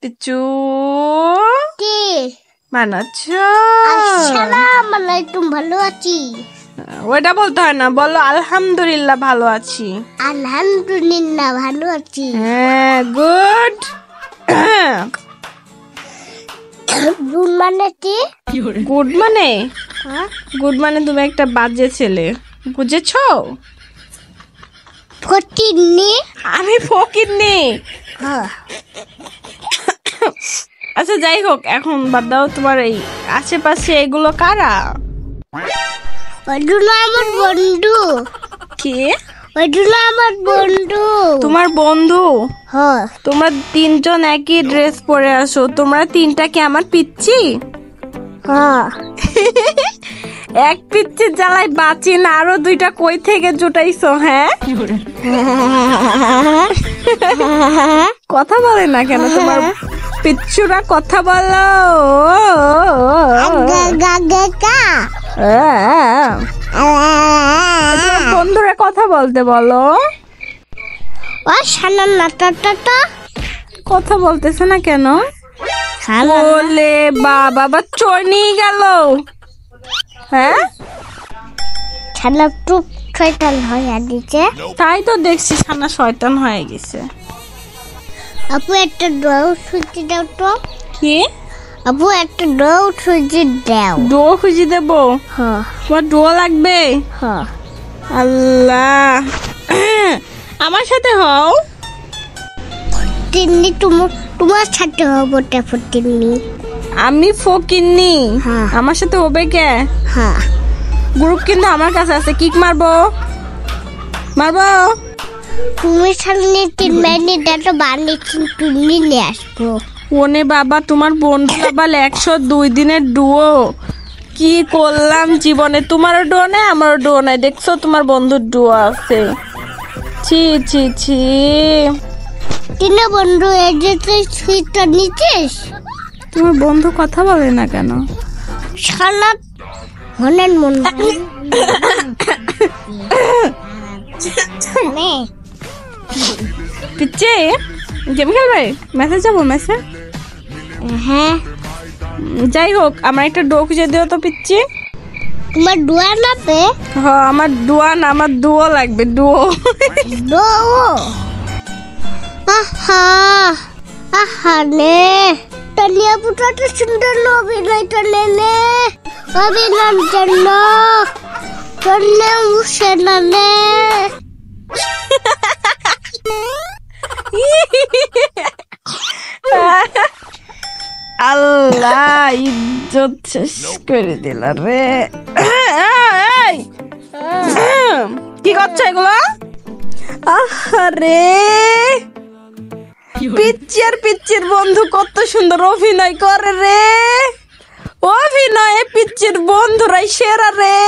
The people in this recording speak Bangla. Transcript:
পিচু কি বানাচ্ছো? আসসালামু আলাইকুম, ভালো আছি। ওটা বলতে হয় না, বলো আলহামদুলিল্লাহ ভালো আছি। আলহামদুলিল্লাহ ভালো আছি। হ্যাঁ, গুড। গুড মানে কি? গুড মানে গুড মানে তুমি একটা বাজে ছেলে, বুঝেছো? ফটিনি। আমি ফকিরনি। হ্যাঁ, আচ্ছা যাই হোক, এখন বাদ দাও। তোমার এই আশেপাশে এগুলো কারা? ওইগুলো আমার বন্ধু। কি? ওইগুলো আমার বন্ধু। তোমার বন্ধু? হ্যাঁ, তোমরা তিনজন একই ড্রেস পরে আসো, তোমরা তিনটা কি আমার পিচ্ছি? হ্যাঁ। এক পিচ্ছির জ্বালায় বাঁচি না, আরো দুইটা কই থেকে জুটাইছো? হ্যাঁ, কথা বলে না কেন তোমার পিচ্ছুরা? কথা বলো। তোমার বন্ধুরা কথা বলতে বলো। ও শালা নাটা কথা বলতেছে না কেন? বলে বাবা চোর নিয়ে গেল। হ্যাঁ, শালা টুক শয়তান হয়ে দিচ্ছে। তাই তো দেখছি, ছানা শয়তান হয়ে গেছে। আপু একটা ডো সুজি দাও তো। কি? আপু একটা ডো সুজি দাও। ডো খুঁজে দেবো? হ্যাঁ তোমার ডো লাগবে? হ্যাঁ। আল্লাহ, আমার সাথে হও। তিন্নি তোমার সাথে হবো ফটিনি। আমি ফকিন্নি, হ্যাঁ। আমার সাথে হবে কে? হ্যাঁ, গ্রুপ কিন্তু আমার কাছে আছে, কিক মারবো মারবো। তুমি সামনে 3 মিনিট একটা বানিয়েছি, তুমি নিয়ে আসবো। ওনে বাবা, তোমার বন্ধু আবার 102 দিনের ডুও। কি করলাম জীবনে? তোমারও ডুও নেই, আমারও ডুও নাই। দেখছো তোমার বন্ধুর ডুও আছে? ছি ছি ছি। তিন বন্ধু এই যে তুই সুইটটা নিচ্ছিস। তোমার বন্ধু কথা বলে না কেন? শালা হলেন বন্ধু। পিচ্ছি গেম খেলবে? মেসেজ যাবো মেসেজ? হ্যাঁ, যাই হোক, আমার একটা ডো খুঁজে দিও তো পিচ্ছি। তোমার ডুয়া নাপে হ্যাঁ, আমার ডুয়া না, আমার ডুও লাগবে, ডুও। ডো। আহা আহা নে তালিয়া পুটাটা সুন্দর অভিনয়টা নে অভিনয়ের জন্য চলে উঠছে না নে। আল্লাহ, ইজ্জত শেষ করে দিল রে। এই, কি করছো এগুলো? আরে পিচ্চি আর পিচ্চির বন্ধু কত সুন্দর অভিনয় করে রে। অভিনয়ে পিচ্চির বন্ধুরাই সেরা রে।